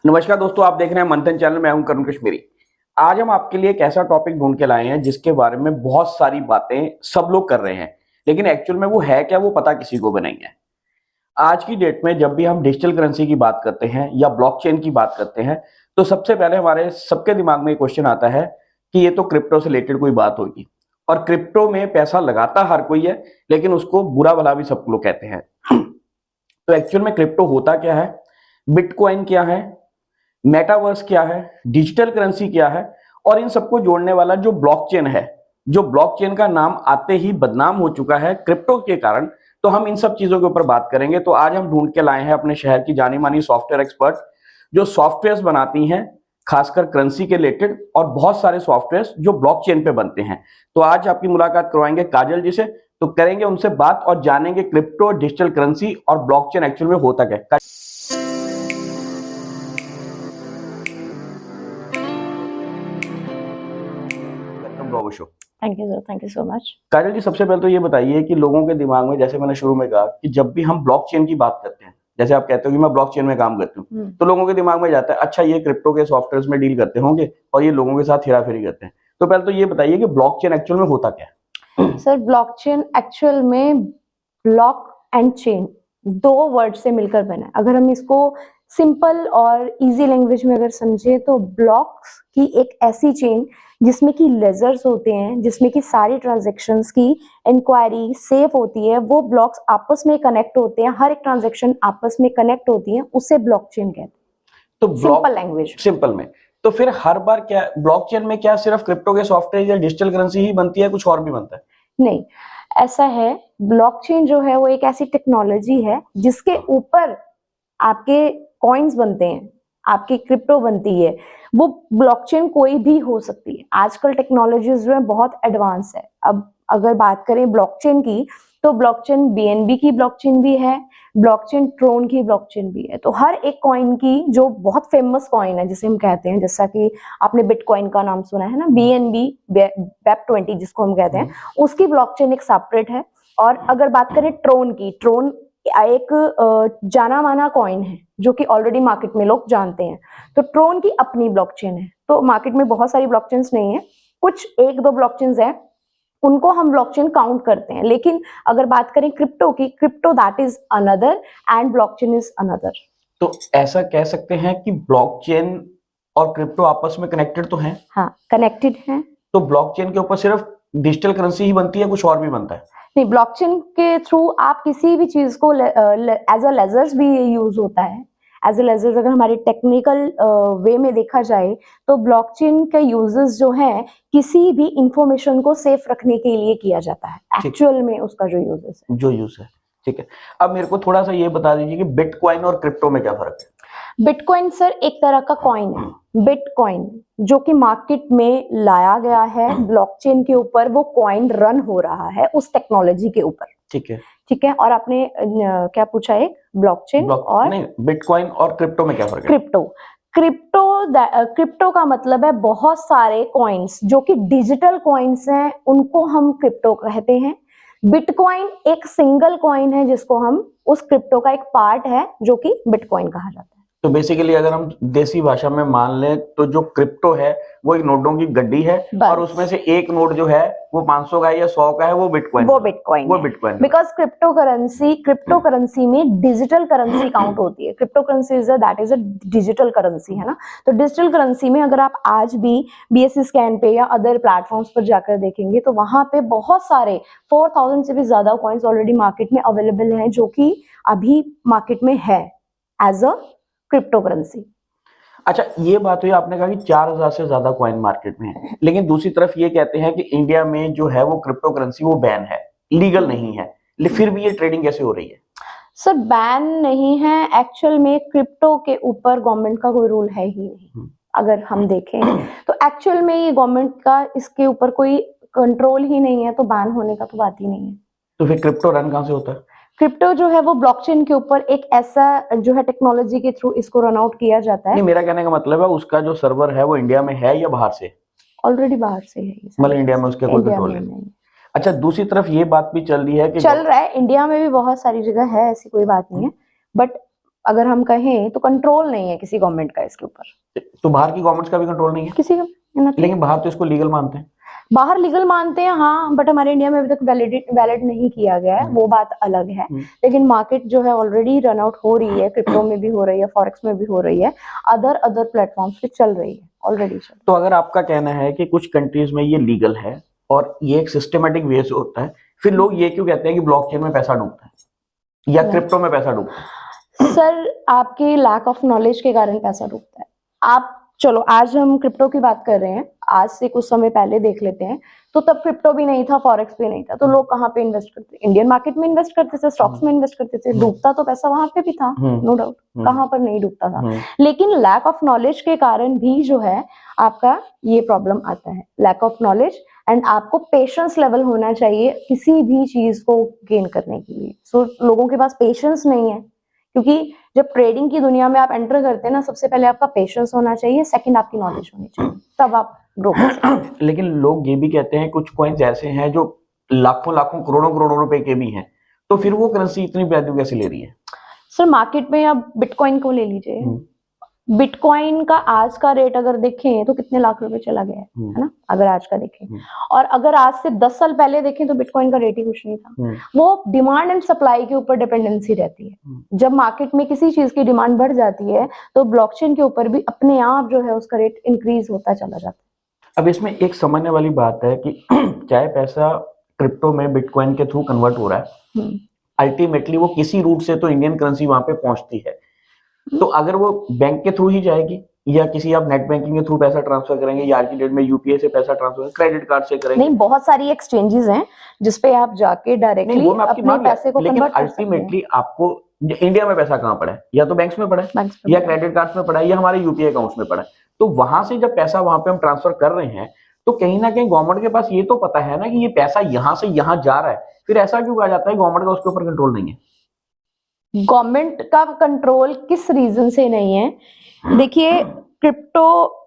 नमस्कार दोस्तों, आप देख रहे हैं मंथन चैनल। मैं हूं करुण कश्मीरी। आज हम आपके लिए एक ऐसा टॉपिक ढूंढ के लाए हैं जिसके बारे में बहुत सारी बातें सब लोग कर रहे हैं, लेकिन एक्चुअल में वो है क्या, वो पता किसी को भी नहीं है। आज की डेट में जब भी हम डिजिटल करेंसी की बात करते हैं या ब्लॉकचेन की बात करते हैं, तो सबसे पहले हमारे सबके दिमाग में क्वेश्चन आता है कि ये तो क्रिप्टो से रिलेटेड कोई बात होगी। और क्रिप्टो में पैसा लगाता हर कोई है, लेकिन उसको बुरा भला भी सब लोग कहते हैं। तो एक्चुअल में क्रिप्टो होता क्या है, बिटकॉइन क्या है, मेटावर्स क्या है, डिजिटल करेंसी क्या है, और इन सबको जोड़ने वाला जो ब्लॉकचेन है, जो ब्लॉकचेन का नाम आते ही बदनाम हो चुका है क्रिप्टो के कारण। तो हम इन सब चीजों के ऊपर बात करेंगे। तो आज हम ढूंढ के लाए हैं अपने शहर की जानी मानी सॉफ्टवेयर एक्सपर्ट, जो सॉफ्टवेयर बनाती हैं खासकर करेंसी के रिलेटेड, और बहुत सारे सॉफ्टवेयर जो ब्लॉकचेन पे बनते हैं। तो आज आपकी मुलाकात करवाएंगे काजल जी से। तो करेंगे उनसे बात और जानेंगे क्रिप्टो, डिजिटल करेंसी और ब्लॉकचेन एक्चुअल में होता क्या है। Blog show. Thank you sir, thank you so much. Kajal ji, सबसे पहले तो ये बताइए कि लोगों के दिमाग में, जैसे मैंने शुरू में कहा कि जब भी हम ब्लॉकचेन की बात करते हैं, जैसे आप कहते हो कि मैं ब्लॉकचेन में काम करती हूँ, तो लोगों के दिमाग में जाता है अच्छा ये क्रिप्टो के सॉफ्टवेयर में डील करते होंगे और ये लोगों के साथ हेराफेरी करते हैं। तो पहले तो ये बताइए कि ब्लॉकचेन एक्चुअल में होता क्या है। सर, ब्लॉकचेन एक्चुअल में ब्लॉक एंड चेन दो वर्ड से मिलकर बना है। अगर हम इसको सिंपल और इजी लैंग्वेज में अगर समझे तो ब्लॉक्स की एक ऐसी चेन जिसमें कि लेजर्स होते हैं, जिसमें कि सारी ट्रांजैक्शंस की इंक्वायरी सेफ होती है। वो ब्लॉक्स आपस में कनेक्ट होते हैं, हर एक ट्रांजैक्शन आपस में कनेक्ट होती है, उसे ब्लॉकचेन कहते हैं। तो सिंपल लैंग्वेज, सिंपल में तो फिर हर बार क्या ब्लॉकचेन में क्या सिर्फ क्रिप्टो के सॉफ्टवेयर या डिजिटल करेंसी ही बनती है, कुछ और भी बनता है? नहीं, ऐसा है। ब्लॉकचेन जो है वो एक ऐसी टेक्नोलॉजी है जिसके ऊपर आपके कॉइन्स बनते हैं, आपकी क्रिप्टो बनती है। वो ब्लॉकचेन कोई भी हो सकती है। आजकल टेक्नोलॉजीज जो है बहुत एडवांस है। अब अगर बात करें ब्लॉकचेन की, तो ब्लॉकचेन बीएनबी की ब्लॉकचेन भी है, ब्लॉकचेन ट्रोन की ब्लॉकचेन भी है। तो हर एक कॉइन की, जो बहुत फेमस कॉइन है जिसे हम कहते हैं, जैसा कि आपने बिटकॉइन का नाम सुना है ना, बीएनबी वेब 20 जिसको हम कहते हैं, उसकी ब्लॉकचेन एक सेपरेट है। और अगर बात करें ट्रोन की, ट्रोन एक जाना माना कॉइन है जो कि ऑलरेडी मार्केट में लोग जानते हैं। तो ट्रोन की अपनी ब्लॉकचेन है। तो मार्केट में बहुत सारी ब्लॉकचेन्स नहीं है, कुछ एक दो ब्लॉकचेन्स हैं, उनको हम ब्लॉकचेन काउंट करते हैं। लेकिन अगर बात करें क्रिप्टो की, crypto that is another and blockchain is another. तो ऐसा कह सकते हैं कि ब्लॉकचेन और क्रिप्टो आपस में कनेक्टेड तो हैं? हाँ, कनेक्टेड हैं। तो ब्लॉकचेन के ऊपर सिर्फ डिजिटल करेंसी ही बनती है, कुछ और भी बनता है? नहीं, ब्लॉकचेन के थ्रू आप किसी भी चीज को एज अ लेजर्स भी यूज होता है। एज अ लेजर्स अगर हमारे टेक्निकल वे में देखा जाए तो ब्लॉकचेन के यूजेस जो है किसी भी इंफॉर्मेशन को सेफ रखने के लिए किया जाता है। एक्चुअल में उसका जो यूजेस है, जो यूज है, ठीक है। अब मेरे को थोड़ा सा ये बता दीजिए कि बिटकॉइन और क्रिप्टो में क्या फर्क है? बिटकॉइन सर एक तरह का कॉइन है। बिटकॉइन जो कि मार्केट में लाया गया है ब्लॉकचेन के ऊपर, वो कॉइन रन हो रहा है उस टेक्नोलॉजी के ऊपर। ठीक है, ठीक है। और आपने क्या पूछा, एक ब्लॉकचेन और नहीं, बिटकॉइन और क्रिप्टो में क्या फर्क है? क्रिप्टो। क्रिप्टो का मतलब है बहुत सारे कॉइन्स जो कि डिजिटल कॉइन्स हैं, उनको हम क्रिप्टो कहते हैं। बिटकॉइन एक सिंगल कॉइन है जिसको हम, उस क्रिप्टो का एक पार्ट है जो कि बिटकॉइन कहा जाता है। तो बेसिकली अगर हम देसी भाषा में मान लें तो जो क्रिप्टो है वो एक नोटों की गड्डी है, और उसमें से एक नोट जो है वो 500 का है या 100 का है, वो बिटकॉइन। बिकॉज क्रिप्टो करेंसी में डिजिटल करेंसी काउंट होती है। Crypto currency that is a digital currency, है ना। तो डिजिटल करेंसी में अगर आप आज भी BSC स्कैन पे या अदर प्लेटफॉर्म्स पर जाकर देखेंगे तो वहां पे बहुत सारे 4000 से भी ज्यादा कॉइन्स ऑलरेडी मार्केट में अवेलेबल हैं, जो कि अभी मार्केट में है एज अ क्रिप्टो करेंसी। अच्छा, ये बात हुई, आपने कहा कि 4000 से ज्यादा कॉइन मार्केट में है, लेकिन दूसरी तरफ ये कहते हैं कि इंडिया में जो है वो क्रिप्टो करेंसी वो बैन है, लीगल नहीं है, फिर भी ये ट्रेडिंग कैसे हो रही है? सर, बैन नहीं है। एक्चुअल में क्रिप्टो के ऊपर गवर्नमेंट का कोई रूल है ही नहीं। अगर हम देखें तो एक्चुअल में ये गवर्नमेंट का इसके ऊपर कोई कंट्रोल ही नहीं है, तो बैन होने का तो बात ही नहीं है। तो फिर क्रिप्टो रन कहां से होता है? क्रिप्टो जो है वो ब्लॉकचेन के ऊपर एक ऐसा जो है टेक्नोलॉजी के थ्रू इसको रन आउट किया जाता है। नहीं, मेरा कहने का मतलब है उसका जो सर्वर है वो इंडिया में है या बाहर से? ऑलरेडी बाहर से है, मतलब इंडिया में उसके कोई कंट्रोल नहीं। अच्छा, दूसरी तरफ ये बात भी चल रही है कि चल रहा है, इंडिया में भी बहुत सारी जगह है, ऐसी कोई बात नहीं है। बट अगर हम कहें तो कंट्रोल नहीं है किसी गवर्नमेंट का इसके ऊपर। तो बाहर की गवर्नमेंट्स का भी कंट्रोल नहीं है किसी का nothing। लेकिन बाहर तो इसको लीगल मानते हैं। बाहर लीगल मानते हैं हाँ, बट हमारे इंडिया में अभी तक वैलिड नहीं किया गया है, वो बात अलग है। लेकिन मार्केट जो है ऑलरेडी रन आउट हो रही है, क्रिप्टो में भी हो रही है, फॉरेक्स में भी हो रही है, अदर प्लेटफॉर्म्स पे चल रही है ऑलरेडी। तो अगर आपका कहना है कि कुछ कंट्रीज में ये लीगल है और ये एक सिस्टमेटिक वे से होता है, फिर लोग ये क्यों कहते हैं कि ब्लॉकचेन में पैसा डूबता है या क्रिप्टो में पैसा डूबता है? सर आपके लैक ऑफ नॉलेज के कारण पैसा डूबता है। आप चलो आज हम क्रिप्टो की बात कर रहे हैं, आज से कुछ समय पहले देख लेते हैं, तो तब क्रिप्टो भी नहीं था, फॉरेक्स भी नहीं था, तो लोग कहाँ पे इन्वेस्ट करते? इंडियन मार्केट में इन्वेस्ट करते थे, स्टॉक्स में इन्वेस्ट करते थे, डूबता तो पैसा वहां पे भी था, नो डाउट, कहाँ पर नहीं डूबता था। लेकिन लैक ऑफ नॉलेज के कारण भी जो है आपका ये प्रॉब्लम आता है, लैक ऑफ नॉलेज। एंड आपको पेशेंस लेवल होना चाहिए किसी भी चीज को गेन करने के लिए। सो लोगों के पास पेशेंस नहीं है, क्योंकि जब ट्रेडिंग की दुनिया में आप एंटर करते हैं ना, सबसे पहले आपका पेशेंस होना चाहिए, सेकंड आपकी नॉलेज होनी चाहिए, तब आप ग्रो कर सकते हैं। लेकिन लोग ये भी कहते हैं कुछ कॉइन्स ऐसे हैं जो लाखों लाखों करोड़ों करोड़ों रुपए के भी हैं, तो फिर वो करेंसी इतनी वैल्यू कैसे ले रही है? सर मार्केट में आप बिटकॉइन को ले लीजिए, बिटकॉइन का आज का रेट अगर देखें तो कितने लाख रुपए चला गया है ना, अगर आज का देखें। और अगर आज से 10 साल पहले देखें तो बिटकॉइन का रेट ही कुछ नहीं था। वो डिमांड एंड सप्लाई के ऊपर डिपेंडेंसी रहती है। जब मार्केट में किसी चीज की डिमांड बढ़ जाती है तो ब्लॉकचेन के ऊपर भी अपने आप जो है उसका रेट इंक्रीज होता चला जाता है। अब इसमें एक समझने वाली बात है कि चाहे पैसा क्रिप्टो में बिटकॉइन के थ्रू कन्वर्ट हो रहा है, अल्टीमेटली वो किसी रूट से तो इंडियन करेंसी वहां पे पहुंचती है। तो अगर वो बैंक के थ्रू ही जाएगी या किसी आप नेट बैंकिंग के थ्रू पैसा ट्रांसफर करेंगे या आज की डेट में यूपीआई से पैसा ट्रांसफर, क्रेडिट कार्ड से करेंगे? नहीं, बहुत सारी एक्सचेंजेस हैं जिसपे आप जाके डायरेक्टली अपने पैसे को लेकिन कन्वर्ट कर सकते हैं। अल्टीमेटली आपको इंडिया में पैसा कहाँ पड़ा है? या तो बैंक्स में पड़ा है या क्रेडिट कार्ड्स में पड़ा है या हमारे यूपीआई अकाउंट्स में पड़ा है। तो वहां से जब पैसा वहां पे हम ट्रांसफर कर रहे हैं तो कहीं ना कहीं गवर्नमेंट के पास ये तो पता है ना कि ये पैसा यहाँ से यहाँ जा रहा है, फिर ऐसा क्यों कहा जाता है गवर्नमेंट का उसके ऊपर कंट्रोल नहीं है? गवर्नमेंट का कंट्रोल किस रीजन से नहीं है? देखिए क्रिप्टो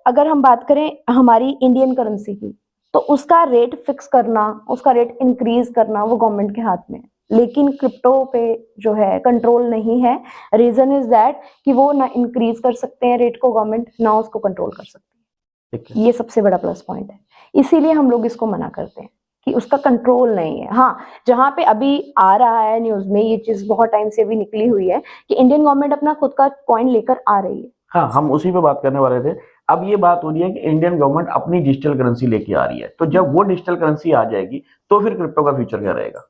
अगर हम बात करें हमारी इंडियन करेंसी की, तो उसका रेट फिक्स करना, उसका रेट इंक्रीज करना वो गवर्नमेंट के हाथ में है। लेकिन क्रिप्टो पे जो है कंट्रोल नहीं है। रीजन इज दैट कि वो ना इंक्रीज कर सकते हैं रेट को गवर्नमेंट, ना उसको कंट्रोल कर सकती है। ये सबसे बड़ा प्लस पॉइंट है, इसीलिए हम लोग इसको मना करते हैं कि उसका कंट्रोल नहीं है। हाँ, जहां पे अभी आ रहा है न्यूज में, ये चीज बहुत टाइम से अभी निकली हुई है कि इंडियन गवर्नमेंट अपना खुद का कॉइन लेकर आ रही है। हाँ, हम उसी पे बात करने वाले थे। अब ये बात हो रही है कि इंडियन गवर्नमेंट अपनी डिजिटल करेंसी लेके आ रही है, तो जब वो डिजिटल करेंसी आ जाएगी तो फिर क्रिप्टो का फ्यूचर क्या रहेगा?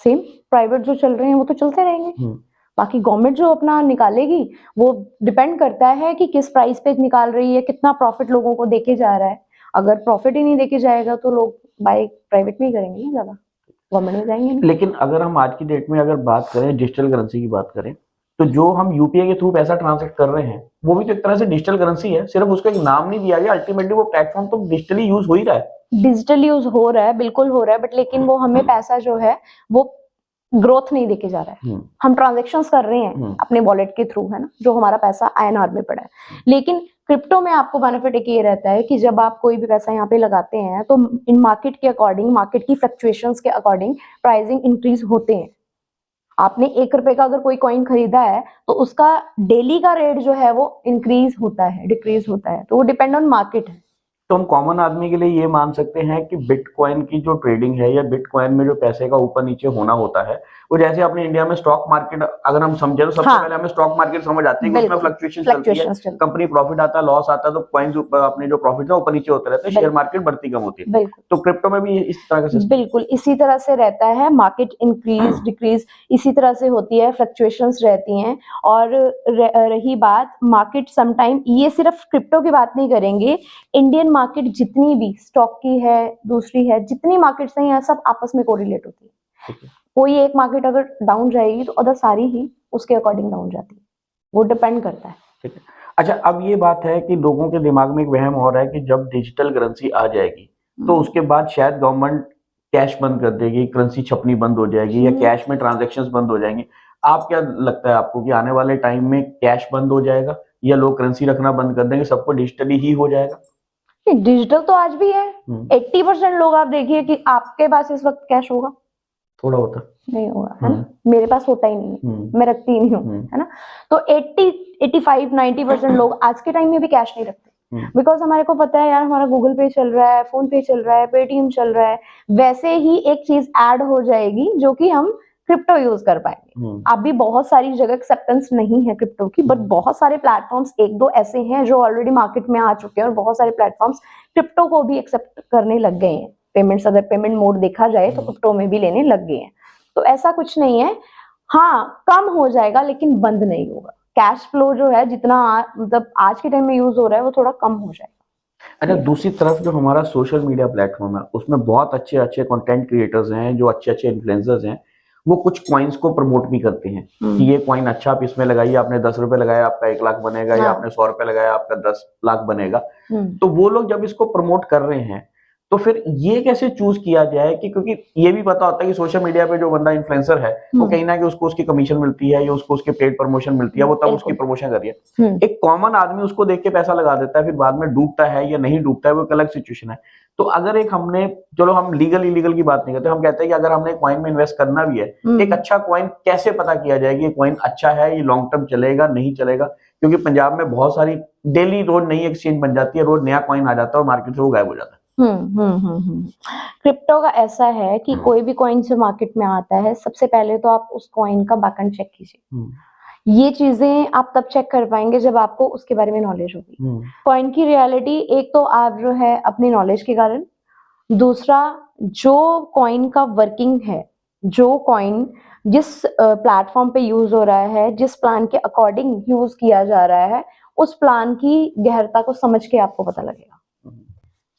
सेम प्राइवेट जो चल रहे हैं वो तो चलते रहेंगे, बाकी गवर्नमेंट जो अपना निकालेगी वो डिपेंड करता है कि किस प्राइस पे निकाल रही है, कितना प्रॉफिट लोगों को देके जा रहा है। अगर प्रॉफिट ही नहीं देके जाएगा तो लोग बाय प्राइवेट में ही करेंगे ना, ज्यादा गवर्नमेंट में जाएंगे नहीं। लेकिन अगर हम आज की डेट में अगर बात करें डिजिटल करेंसी की बात करें, तो जो हम यूपीआई के थ्रू पैसा ट्रांसफर कर रहे हैं वो भी तो एक तरह से डिजिटल करेंसी है, सिर्फ उसका एक नाम नहीं दिया गया। अल्टीमेटली वो प्लेटफॉर्म तो डिजिटली यूज हो ही रहा है। डिजिटल यूज हो रहा है, बिल्कुल हो रहा है, बट लेकिन वो हमें पैसा जो है वो ग्रोथ नहीं देके जा रहा है। हम ट्रांजैक्शंस कर रहे हैं अपने वॉलेट के थ्रू, है ना, जो हमारा पैसा आईएनआर में पड़ा है। लेकिन क्रिप्टो में आपको बेनिफिट एक ये रहता है कि जब आप कोई भी पैसा यहाँ पे लगाते हैं तो इन मार्केट के अकॉर्डिंग, मार्केट की फ्लक्चुएशंस के अकॉर्डिंग प्राइसिंग इंक्रीज होते हैं। आपने 1 रुपए का अगर कोई कॉइन खरीदा है तो उसका डेली का रेट जो है वो इंक्रीज होता है, डिक्रीज होता है, तो वो डिपेंड ऑन मार्केट है। तो हम कॉमन आदमी के लिए ये मान सकते हैं कि बिटकॉइन की जो ट्रेडिंग है या बिटकॉइन में जो पैसे का ऊपर नीचे होना होता है, वो जैसे अपने इंडिया में स्टॉक मार्केट अगर हम समझे तो सबसे पहले हमें स्टॉक मार्केट समझ आती है कि उसमें फ्लक्चुएशन चलती है, कंपनी प्रॉफिट आता है, लॉस आता है, तो कॉइन्स अपने जो प्रॉफिट है ऊपर नीचे होते रहते हैं, शेयर मार्केट बढ़ती कम होती है। तो क्रिप्टो में भी इस तरह का बिल्कुल इसी तरह से रहता है, मार्केट इंक्रीज डिक्रीज इसी तरह से होती है, फ्लक्चुएशंस रहती हैं। और रही बात मार्केट समटाइम, ये सिर्फ क्रिप्टो की बात नहीं करेंगे, इंडियन मार्केट जितनी भी स्टॉक की है, दूसरी है, जितनी मार्केट्स हैं, सब आपस में कोरिलेट होती है। कोई एक मार्केट अगर डाउन जाएगी तो अदर सारी ही उसके अकॉर्डिंग डाउन जाती है, वो डिपेंड करता है। ठीक है। अच्छा, अब ये बात है कि लोगों के दिमाग में एक वहम हो रहा है कि जब डिजिटल करेंसी आ जाएगी तो उसके बाद शायद गवर्नमेंट कैश बंद कर देगी, करेंसी छपनी बंद हो जाएगी या कैश में ट्रांजैक्शंस बंद हो जाएंगे। आप क्या लगता है आपको कि आने वाले टाइम में कैश बंद हो जाएगा या लोग करेंसी रखना बंद कर देंगे, सबको डिजिटली ही हो जाएगा? डिजिटल तो आज भी है। 80% लोग आप देखिए कि आपके पास इस वक्त कैश होगा, थोड़ा होता नहीं होगा, है ना, मेरे पास होता ही नहीं है, मैं रखती ही नहीं हूँ, है ना। तो 85-90% लोग आज के टाइम में भी कैश नहीं रखते, बिकॉज हमारे को पता है यार हमारा गूगल पे चल रहा है, फोन पे चल रहा है, पेटीएम चल रहा है। वैसे ही एक चीज ऐड हो जाएगी जो कि हम क्रिप्टो यूज कर पाएंगे। अभी बहुत सारी जगह एक्सेप्टेंस नहीं है क्रिप्टो की, बट बहुत सारे प्लेटफॉर्म्स एक दो ऐसे हैं जो ऑलरेडी मार्केट में आ चुके हैं, और बहुत सारे प्लेटफॉर्म्स क्रिप्टो को भी एक्सेप्ट करने लग गए हैं। पेमेंट्स, अगर पेमेंट मोड देखा जाए तो क्रिप्टो में भी लेने लग गए हैं। तो ऐसा कुछ नहीं है, हाँ कम हो जाएगा लेकिन बंद नहीं होगा। कैश फ्लो जो है जितना मतलब आज के टाइम में यूज हो रहा है वो थोड़ा कम हो जाएगा। अच्छा, दूसरी तरफ जो हमारा सोशल मीडिया प्लेटफॉर्म है उसमें बहुत अच्छे अच्छे कंटेंट क्रिएटर्स हैं, जो अच्छे अच्छे इन्फ्लुएंसर्स हैं, वो कुछ कॉइन्स को प्रमोट भी करते हैं कि ये कॉइन अच्छा, आप इसमें लगाइए, आपने 10 रुपए लगाया आपका 1 लाख बनेगा, या आपने 100 रुपए लगाया आपका 10 लाख बनेगा। तो वो लोग जब इसको प्रमोट कर रहे हैं तो फिर ये कैसे चूज किया जाए कि, क्योंकि ये भी पता होता है कि सोशल मीडिया पे जो बंदा इन्फ्लुएंसर है वो कहीं ना कहीं उसको उसकी कमीशन मिलती है या उसको उसके पेड प्रमोशन मिलती है, वो तब उसकी प्रमोशन कर रही है। एक कॉमन आदमी उसको देख के पैसा लगा देता है, फिर बाद में डूबता है या नहीं डूबता है वो एक अलग सिचुएशन है। तो अगर एक हमने, चलो हम लीगल इलीगल की बात नहीं करते, हम कहते हैं कि अगर हमने कॉइन में इन्वेस्ट करना भी है, एक अच्छा कॉइन कैसे पता किया जाए कि ये कॉइन अच्छा है, ये लॉन्ग टर्म चलेगा नहीं चलेगा? क्योंकि पंजाब में बहुत सारी डेली रोज नई एक्सचेंज बन जाती है, रोज नया कॉइन आ जाता है और मार्केट से वो गायब हो जाता है। क्रिप्टो का ऐसा है कि कोई भी कॉइन जो मार्केट में आता है, सबसे पहले तो आप उस कॉइन का बैकएंड चेक कीजिए। ये चीजें आप तब चेक कर पाएंगे जब आपको उसके बारे में नॉलेज होगी। कॉइन की रियलिटी एक तो आप जो है अपनी नॉलेज के कारण, दूसरा जो कॉइन का वर्किंग है, जो कॉइन जिस प्लेटफॉर्म पे यूज हो रहा है, जिस प्लान के अकॉर्डिंग यूज किया जा रहा है, उस प्लान की गहरता को समझ के आपको पता लगेगा।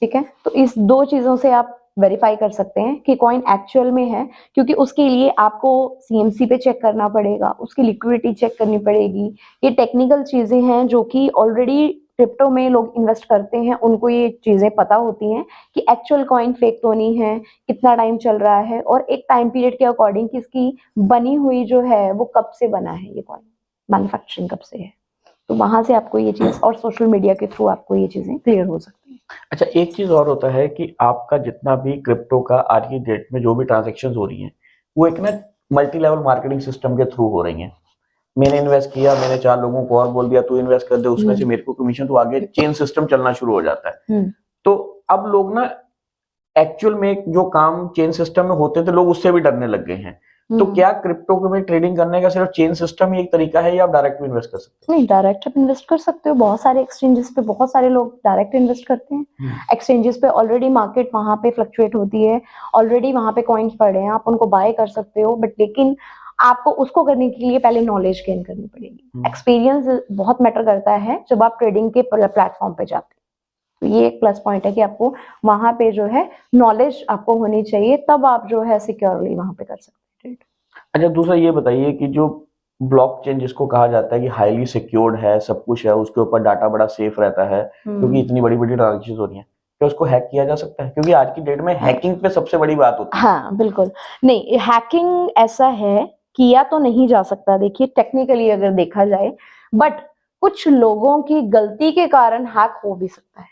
ठीक है, तो इस दो चीजों से आप वेरीफाई कर सकते हैं कि कॉइन एक्चुअल में है, क्योंकि उसके लिए आपको सीएमसी पे चेक करना पड़ेगा, उसकी लिक्विडिटी चेक करनी पड़ेगी। ये टेक्निकल चीजें हैं जो कि ऑलरेडी क्रिप्टो में लोग इन्वेस्ट करते हैं, उनको ये चीजें पता होती हैं कि एक्चुअल कॉइन फेक तो नहीं है, कितना टाइम चल रहा है, और एक टाइम पीरियड के अकॉर्डिंग कि इसकी बनी हुई जो है वो कब से बना है, ये कॉइन मैन्युफैक्चरिंग कब से है। तो वहां से आपको ये चीज, और सोशल मीडिया के थ्रू आपको ये चीजें क्लियर हो सकती हैं। अच्छा, एक चीज और होता है कि आपका जितना भी क्रिप्टो का आज की डेट में जो भी ट्रांजेक्शन हो रही हैं, वो एक ना मल्टी लेवल मार्केटिंग सिस्टम के थ्रू हो रही हैं। मैंने इन्वेस्ट किया, मैंने 4 लोगों को और बोल दिया तू इन्वेस्ट कर दे, उसमें से मेरे को कमीशन, तो आगे चेन सिस्टम चलना शुरू हो जाता है। तो अब लोग ना एक्चुअल में जो काम चेन सिस्टम में होते थे, लोग उससे भी डरने लग गए हैं। तो क्या क्रिप्टो में ट्रेडिंग करने का सिर्फ चेन सिस्टम ही एक तरीका है, या आप डायरेक्ट भी इन्वेस्ट कर सकते नहीं, डायरेक्ट आप इन्वेस्ट कर सकते हो। बहुत सारे एक्सचेंजेस पे बहुत सारे लोग डायरेक्ट इन्वेस्ट करते हैं। एक्सचेंजेस पे ऑलरेडी मार्केट वहां पे फ्लक्चुएट होती है, ऑलरेडी वहां पे कॉइन्स पड़े हैं, आप उनको बाय कर सकते हो। बट लेकिन आपको उसको करने के लिए पहले नॉलेज गेन करनी पड़ेगी। एक्सपीरियंस बहुत मैटर करता है जब आप ट्रेडिंग के प्लेटफॉर्म पे जाते हैं। तो ये एक प्लस पॉइंट है कि आपको वहां पे जो है नॉलेज आपको होनी चाहिए, तब आप जो है सिक्योरली वहां पे कर सकते हैं। अच्छा, दूसरा ये बताइए कि जो ब्लॉकचेन जिसको कहा जाता है कि हाईली सिक्योर्ड है, सब कुछ है, उसके ऊपर डाटा बड़ा सेफ रहता है क्योंकि इतनी बड़ी बड़ी ट्रांजेक्शन हो रही हैं, क्या उसको हैक किया जा सकता है? क्योंकि आज की डेट में हैकिंग पे सबसे बड़ी बात होती है। हाँ बिल्कुल, नहीं हैकिंग ऐसा है, किया तो नहीं जा सकता। देखिए टेक्निकली अगर देखा जाए, बट कुछ लोगों की गलती के कारण हैक हो भी सकता है।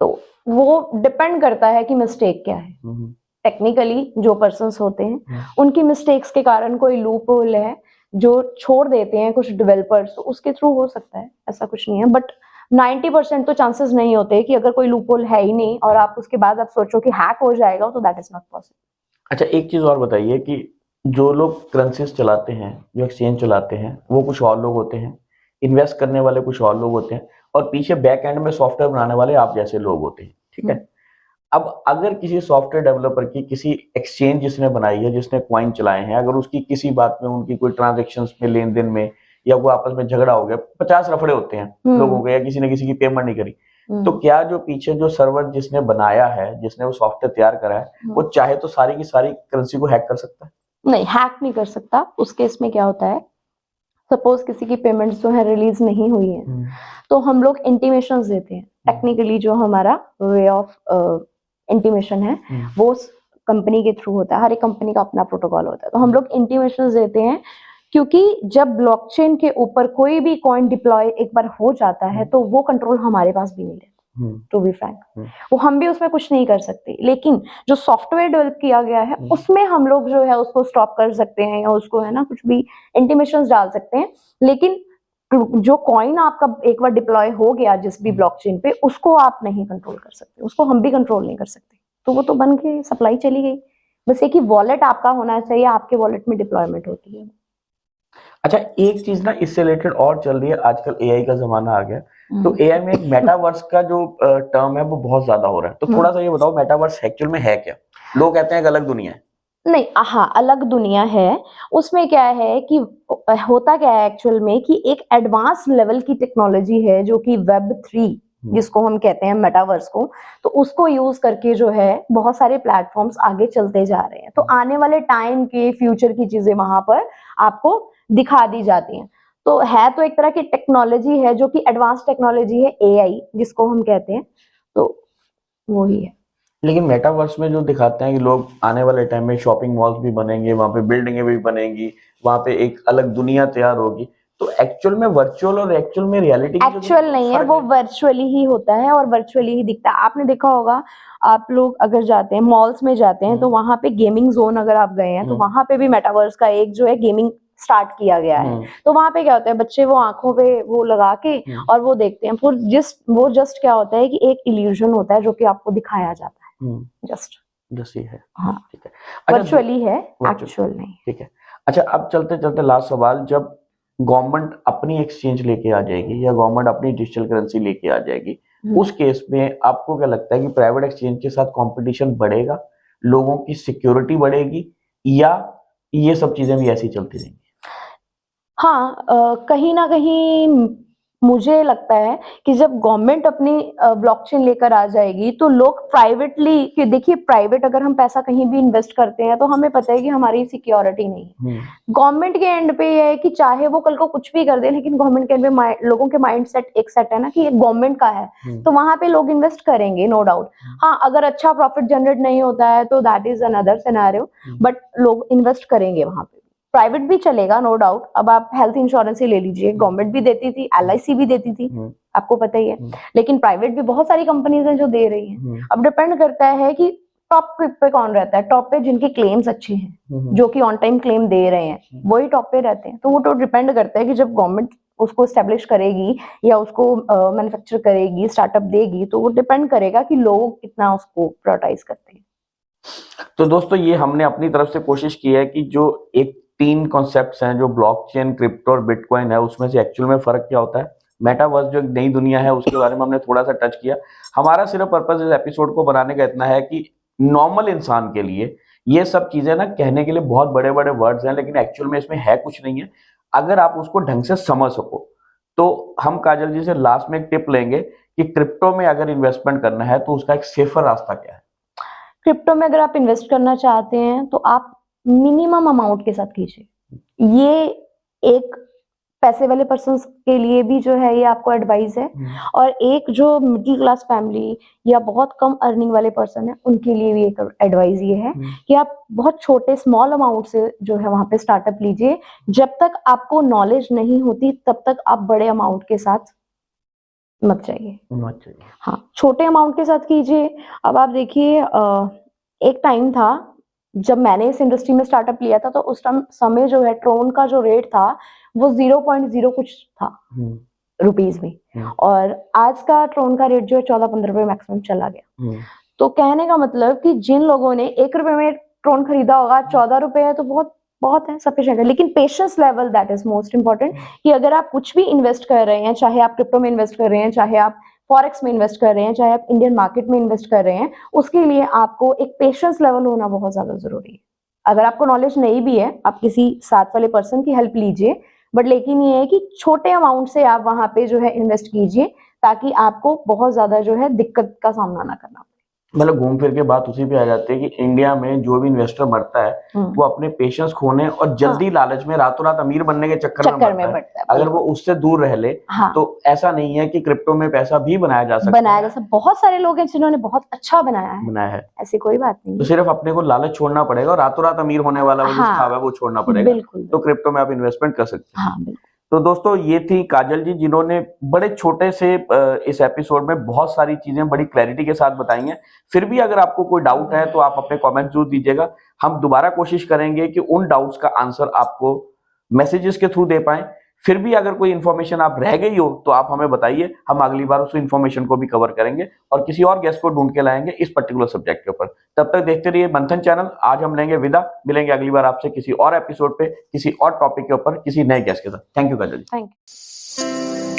तो वो डिपेंड करता है कि मिस्टेक क्या है। टेक्निकली जो पर्सन्स होते हैं उनकी मिस्टेक्स के कारण कोई लूप होल है जो छोड़ देते हैं कुछ डेवलपर्स, तो उसके थ्रू हो सकता है, ऐसा कुछ नहीं है। बट 90% तो चांसेस नहीं होते कि अगर कोई लूप होल है ही नहीं और आप उसके बाद आप सोचो कि हैक हो जाएगा, तो दैट इज नॉट पॉसिबल। अच्छा, एक चीज और बताइए कि जो लोग करेंसीज चलाते हैं, जो एक्सचेंज चलाते हैं, वो कुछ और लोग होते हैं, इन्वेस्ट करने वाले कुछ और लोग होते हैं, और पीछे बैक एंड में सॉफ्टवेयर बनाने वाले आप जैसे लोग होते हैं, ठीक है? अब अगर किसी सॉफ्टवेयर डेवलपर की किसी एक्सचेंज जिसने बनाई है, जिसने कॉइन चलाए हैं, अगर उसकी किसी बात में, उनकी कोई ट्रांजेक्शन्स में, लेन देन में, या वो आपस में झगड़ा हो गया, 50 रफड़े होते हैं लोगों के, या किसी ने किसी की पेमेंट नहीं करी, तो क्या जो पीछे जो सर्वर जिसने बनाया है, जिसने वो सॉफ्टवेयर तैयार करा है, वो चाहे तो सारी की सारी करेंसी को हैक कर सकता है? नहीं, हैक नहीं कर सकता। उस केस में क्या होता है, सपोज किसी की पेमेंट्स जो है रिलीज नहीं हुई है, तो हम लोग इंटीमेशंस देते हैं। टेक्निकली जो हमारा वे ऑफ इंटीमेशन है वो कंपनी के थ्रू होता है। हर एक कंपनी का अपना प्रोटोकॉल होता है, तो हम लोग इंटीमेशंस देते हैं, क्योंकि जब ब्लॉकचेन के ऊपर कोई भी कॉइन डिप्लॉय एक बार हो जाता है तो वो कंट्रोल हमारे पास भी नहीं रहता। To be frank. वो हम भी उसमें कुछ नहीं कर सकते, लेकिन जो सॉफ्टवेयर डेवलप किया गया है उसमें हम लोग जो है उसको स्टॉप कर सकते हैं या उसको है ना कुछ भी इंटीमेशंस डाल सकते हैं। लेकिन जो कॉइन आपका एक बार डिप्लॉय हो गया जिस भी ब्लॉकचेन पे, उसको आप नहीं कंट्रोल कर सकते, उसको हम भी कंट्रोल नहीं कर सकते। तो वो तो बन के सप्लाई चली गई। बस एक ही वॉलेट आपका होना चाहिए, आपके वॉलेट में डिप्लॉयमेंट होती है। अच्छा, एक चीज ना इससे रिलेटेड और चल रही है, आजकल एआई का जमाना आ गया, तो एआई में एक मेटावर्स का जो टर्म है वो बहुत ज्यादा हो रहा है, तो थोड़ा सा ये बताओ मेटावर्स एक्चुअल में है क्या? लोग कहते हैं एक अलग दुनिया है। नहीं, हाँ अलग दुनिया है। उसमें क्या है कि होता क्या है एक्चुअल में कि एक एडवांस लेवल की टेक्नोलॉजी है जो कि Web3 जिसको हम कहते हैं मेटावर्स को, तो उसको यूज करके जो है बहुत सारे प्लेटफॉर्म्स आगे चलते जा रहे हैं। तो आने वाले टाइम के फ्यूचर की चीजें वहां पर आपको दिखा दी जाती हैं। तो है तो एक तरह की टेक्नोलॉजी है जो कि एडवांस टेक्नोलॉजी है, एआई जिसको हम कहते हैं, तो वो ही है। लेकिन मेटावर्स में जो दिखाते हैं कि लोग आने वाले टाइम में शॉपिंग मॉल्स भी बनेंगे, वहां पे बिल्डिंगें भी बनेंगी, वहां पे एक अलग दुनिया तैयार होगी, तो एक्चुअल में वर्चुअल और एक्चुअल में रियलिटी की जो एक्चुअल नहीं है, फर्क वो वर्चुअली ही होता है और वर्चुअली ही दिखता है। आपने देखा होगा, आप लोग अगर जाते हैं मॉल्स में जाते हैं तो वहां पे गेमिंग जोन अगर आप गए हैं तो वहां पे भी मेटावर्स का एक जो है गेमिंग स्टार्ट किया गया है। तो वहां पे क्या होता है, बच्चे वो आंखों पे वो लगा के और वो देखते हैं, फिर वो जस्ट क्या होता है कि एक इल्यूजन होता है जो कि आपको दिखाया जाता है, जस्ट जैसी है। हाँ, ठीक है। अच्छा, वर्चुअली है, एक्चुअल नहीं। ठीक है। अच्छा, अब चलते चलते लास्ट सवाल, जब गवर्नमेंट अपनी एक्सचेंज लेके आ जाएगी या गवर्नमेंट अपनी डिजिटल करेंसी लेके आ जाएगी, उस केस में आपको क्या लगता है कि प्राइवेट एक्सचेंज के साथ कंपटीशन बढ़ेगा, लोगों की सिक्योरिटी बढ़ेगी, या ये सब चीजें भी ऐसी चलती रहेंगी? हाँ, कहीं ना कहीं मुझे लगता है कि जब गवर्नमेंट अपनी ब्लॉकचेन लेकर आ जाएगी तो लोग प्राइवेटली, कि देखिए प्राइवेट अगर हम पैसा कहीं भी इन्वेस्ट करते हैं तो हमें पता है कि हमारी सिक्योरिटी नहीं है। गवर्नमेंट के एंड पे ये है कि चाहे वो कल को कुछ भी कर दे, लेकिन गवर्नमेंट के एंड पे लोगों के माइंड सेट एक सेट है ना कि ये गवर्नमेंट का है, तो वहां पे लोग इन्वेस्ट करेंगे, नो डाउट। हाँ, अगर अच्छा प्रॉफिट जनरेट नहीं होता है तो that is another scenario, but लोग इन्वेस्ट करेंगे वहां पे। प्राइवेट भी चलेगा, नो डाउट। अब आप हेल्थ इंश्योरेंस ही ले लीजिए, गवर्नमेंट भी देती थी, एलआईसी भी देती थी, आपको पता ही है। लेकिन प्राइवेट भी बहुत सारी कंपनीज हैं जो दे रही हैं। अब डिपेंड करता है कि टॉप पे कौन रहता है। टॉप पे जिनके क्लेम्स अच्छे हैं, जो कि ऑन टाइम क्लेम दे रहे हैं, वही टॉप पे रहते हैं। तो वो तो डिपेंड करता है कि जब गवर्नमेंट उसको स्टेब्लिश करेगी या उसको मैन्युफैक्चर करेगी, स्टार्टअप देगी, तो वो डिपेंड करेगा कि लोग कितना उसको प्रायोरिटाइज करते हैं। तो दोस्तों, ये हमने अपनी तरफ से कोशिश की है कि जो एक 3 कॉन्सेप्ट्स हैं, जो ब्लॉकचेन, क्रिप्टो और बिटकॉइन है, उसमें से एक्चुअल में फर्क क्या होता है, मेटावर्स जो एक नई दुनिया है उसके बारे में हमने थोड़ा सा टच किया। हमारा सिर्फ पर्पस इस एपिसोड को बनाने का इतना है कि नॉर्मल इंसान के लिए ये सब चीजें ना कहने के लिए बहुत बड़े बड़े वर्ड्स हैं, लेकिन एक्चुअल में इसमें है कुछ नहीं है। अगर आप उसको ढंग से समझ सको, तो हम काजल जी से लास्ट में एक टिप लेंगे कि क्रिप्टो में अगर इन्वेस्टमेंट करना है तो उसका एक सेफर रास्ता क्या है? क्रिप्टो में अगर आप इन्वेस्ट करना चाहते हैं तो आप मिनिमम अमाउंट के साथ कीजिए। ये एक पैसे वाले पर्सन के लिए भी जो है ये आपको एडवाइस है, और एक जो मिडिल क्लास फैमिली या बहुत कम अर्निंग वाले पर्सन है उनके लिए भी एक एडवाइस ये है कि आप बहुत छोटे स्मॉल अमाउंट से जो है वहां पे स्टार्टअप लीजिए। जब तक आपको नॉलेज नहीं होती तब तक आप बड़े अमाउंट के साथ मत जाइए। हाँ, छोटे अमाउंट के साथ कीजिए। अब आप देखिए, एक टाइम था जब मैंने इस इंडस्ट्री में स्टार्टअप लिया था, तो उस टाइम समय जो है ट्रोन का जो रेट था वो 0.0 कुछ था रुपीज में, और आज का ट्रोन का रेट जो है 14-15 रुपए मैक्सिमम चला गया। तो कहने का मतलब कि जिन लोगों ने 1 रुपए में ट्रोन खरीदा होगा, 14 रुपए है तो बहुत बहुत है, सफिशिएंट है। लेकिन patience level that is most important, कि अगर आप कुछ भी इन्वेस्ट कर रहे हैं, चाहे आप क्रिप्टो में इन्वेस्ट कर रहे हैं, चाहे आप फॉरेक्स में इन्वेस्ट कर रहे हैं, चाहे आप इंडियन मार्केट में इन्वेस्ट कर रहे हैं, उसके लिए आपको एक पेशेंस लेवल होना बहुत ज्यादा जरूरी है। अगर आपको नॉलेज नहीं भी है, आप किसी साथ वाले पर्सन की हेल्प लीजिए, बट लेकिन ये है कि छोटे अमाउंट से आप वहां पे जो है इन्वेस्ट कीजिए, ताकि आपको बहुत ज्यादा जो है दिक्कत का सामना ना करना पड़े। मतलब घूम फिर के बात उसी पे आ जाती है कि इंडिया में जो भी इन्वेस्टर मरता है वो अपने पेशेंस खोने और जल्दी लालच में रातों रात अमीर बनने के चक्कर में मरता है। अगर वो उससे दूर रह ले, तो ऐसा नहीं है कि क्रिप्टो में पैसा भी बनाया जा सकता है। बहुत सारे लोग हैं जिन्होंने बहुत अच्छा बनाया है, ऐसी कोई बात नहीं। तो सिर्फ अपने को लालच छोड़ना पड़ेगा और रातों रात अमीर होने वाला वो जो ख्वाब है वो छोड़ना पड़ेगा। तो क्रिप्टो में आप इन्वेस्टमेंट कर सकते हैं। तो दोस्तों ये थी काजल जी, जिन्होंने बड़े छोटे से इस एपिसोड में बहुत सारी चीजें बड़ी क्लैरिटी के साथ बताई हैं। फिर भी अगर आपको कोई डाउट है तो आप अपने कमेंट जरूर दीजिएगा। हम दोबारा कोशिश करेंगे कि उन डाउट्स का आंसर आपको मैसेजेस के थ्रू दे पाएं। फिर भी अगर कोई इन्फॉर्मेशन आप रह गई हो तो आप हमें बताइए, हम अगली बार उस इन्फॉर्मेशन को भी कवर करेंगे और किसी और गेस्ट को ढूंढ के लाएंगे इस पर्टिकुलर सब्जेक्ट के ऊपर। तब तक देखते रहिए मंथन चैनल। आज हम लेंगे विदा, मिलेंगे अगली बार आपसे किसी और एपिसोड पे, किसी और टॉपिक के ऊपर, किसी नए गेस्ट के साथ। Thank you Kajal ji. Thank you.